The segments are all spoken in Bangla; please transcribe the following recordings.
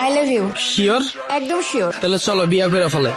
I love you. শিওর? একদম শিওর। তাহলে চলো বিয়া করে ফেলে।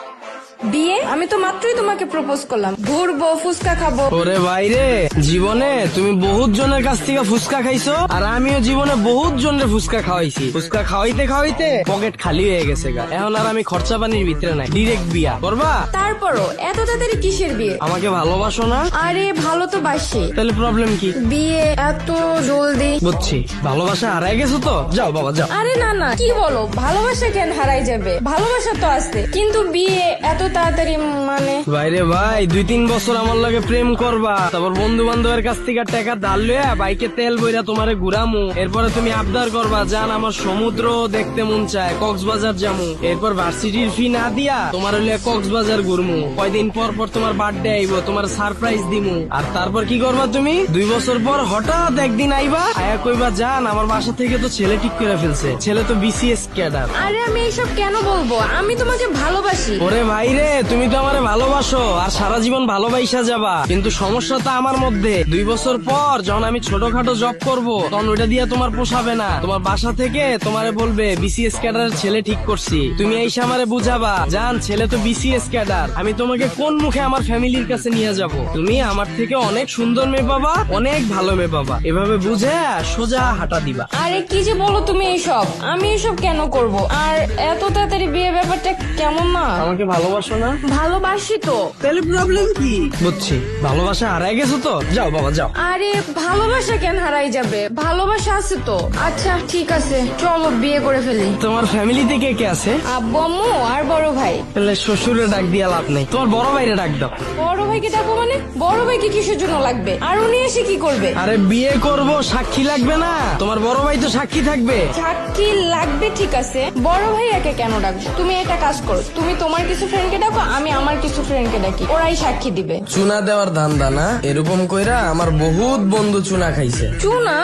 বিয়ে? আমি তো মাত্রই তোমাকে প্রপোজ করলাম। ঘুরবো, ফুচকা খাবো। ওরে ভাইরে, জীবনে তুমি বহুত জনের কাছ থেকে ফুচকা খাইছো, আর আমিও জীবনে বহুত জনের ফুচকা খাওয়াইছি। ফুচকা খাওয়াইতে খাওয়াইতে পকেট খালি হয়ে গেছে গা। এখন আর আমি খরচা পানির ভিতরে নাই। ডিরেক্ট বিয়া করবা? তারপরও এত তাড়াতাড়ি কিসের বিয়ে? আমাকে ভালোবাসো না? আরে ভালো তো বাসি। তাহলে প্রবলেম কি? বিয়ে এত জলদি? বুঝছি, ভালোবাসা হারাই গেছো তো। যাও বাবা যাও। আরে না না, কি বলো, ভালোবাসা কেন হারাই যাবে? ভালোবাসা তো আছে, কিন্তু বিয়ে এত তাড়াতাড়ি মানে? ভাইরে ভাই, 2-3 বছর আমার লাগে প্রেম করবা, তারপর বন্ধু বান্ধবের কাছ থেকে টাকা ধার লইয়া বাইকে তেল বইরা তোমারে ঘুরামু, এরপরে তুমি আবদার করবা জান আমার সমুদ্র দেখতে মন চায়, কক্সবাজার যামু, এরপর ভার্সিটির ফি না দিয়া তোমার হইলে কক্সবাজার ঘুরমু, কয়দিন পর পর তোমার বার্থডে আইবো, তোমার সারপ্রাইজ দিমু, আর তারপর কি করবা তুমি? 2 বছর পর হঠাৎ একদিন আইবা, আয়া কইবা জান আমার বাসা থেকে তো ছেলে ঠিক করে ফেলছে, ছেলে তো বিসিএস ক্যাডার। আরে আমি এইসব কেন বলবো? আমি তোমাকে ভালোবাসি। ওরে ভাইরে, তুমি তো আমারে ভালোবাসো আর সারা জীবন ভালোবাসা যাবা, কিন্তু সমস্যা তো আমার মধ্যে। 2 বছর পর যখন আমি ছোটখাটো জব করব, তখন ওইটা দিয়ে তোমার পোষাবে না। তোমার বাসা থেকে তোমারে বলবে বিসিএস ক্যাডারের ছেলে ঠিক করছি, তুমি এই আমারে বুঝাবা জান ছেলে তো বিসিএস ক্যাডার। আমি তোমাকে কোন মুখে আমার ফ্যামিলির কাছে নিয়ে যাব? তুমি আমার থেকে অনেক সুন্দর মেয়ে পাবা, অনেক ভালো মেয়ে পাবা, এভাবে বুঝে সোজা হাঁটা দিবা। আরে কি যে বলো তুমি এইসব? আমি এইসব কেন করব? আর এত তাড়াতাড়ি বিয়ে ব্যাপারটা কেমন না? আমাকে ভালোবাসো না? ভালোবাসি তো। তাহলে প্রবলেম কি? বুঝছি, ভালোবাসা হারাই গেছো তো। যাও বাবা যাও। আরে ভালোবাসা কেন হারাই যাবে? ভালোবাসা আছে তো। আচ্ছা ঠিক আছে, চলো বিয়ে করে ফেলি। তোমার ফ্যামিলিতে কে কে আছে? আব্বু আম্মু আর বড় ভাই। তাহলে শ্বশুরে ডাক দিয়া লাভ নেই, তোমার বড় ভাইরে ডাক দাও। বড় ভাইকে ডাকবো মানে? বড় ভাইকে কিসের জন্য লাগবে? আর উনি এসে কি করবে? আরে বিয়ে করব, সাক্ষী লাগবে না? তোমার বড় ভাই তো সাক্ষী থাকবে। সাক্ষী লাগবে ঠিক আছে, বড় ভাই একে কেন ডাকবো? তুমি একটা কাজ করো, তুমি তোমার কিছু ফ্রেন্ডকে ডাকো, আমি আমার কিছু ফ্রেন্ডকে ডাকি, ওরাই সাক্ষী দিবে। চুনা দেওয়ার ধান্দা না? এরকম কইরা আমার বহুত বন্ধু চুনা খাইছে। চুনা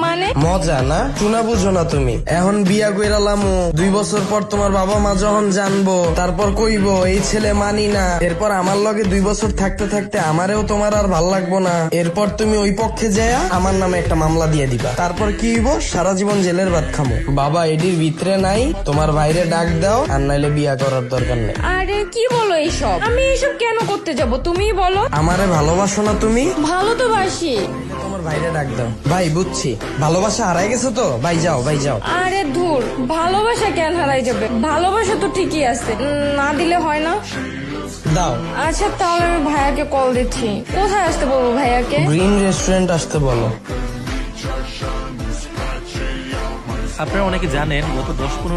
মানে? মজা না? চুনা বুঝো না তুমি? এখন বিয়া কইরা লামু, 2 বছর পর তোমার বাবা মা যখন জানবো, তারপর কইবো এই ছেলে মানি না, এরপর আমার লগে 2 বছর থাকতে থাকতে আমারেও তোমার আর ভাল লাগবো না, এরপর তুমি ওই পক্ষে যায়া আমার নামে একটা মামলা দিয়ে দিবা, তারপর কি হইব? সারা জীবন জেলের ভাত খামো। বাবা এটির ভিতরে নাই, তোমার বাইরে ডাক দাও, আর নাইলে বিয়া করার দরকার নেই। আরে কি বলো এইসব? আমি এইসব কেন করতে যাব? তুমিই বলো। আমারে ভালোবাসো না তুমি? ভালো তো বাসি। তোমার বাইরে ডাক দাও। ভাই বুঝছি, ভালোবাসা হারাই গেছো তো। ভাই যাও, ভাই যাও। আরে ধুর, ভালোবাসা কেন হারাই যাবে? ভালোবাসা তো ঠিকই আছে, না দিলে হয় না। দাও। আচ্ছা তাহলে আমি ভাইয়াকে কল দিচ্ছি। কোথায় আসতে বলবো ভাইয়াকে? গ্রিন রেস্টুরেন্ট আসতে বলো। আপনারা অনেকে জানেন গত 10-15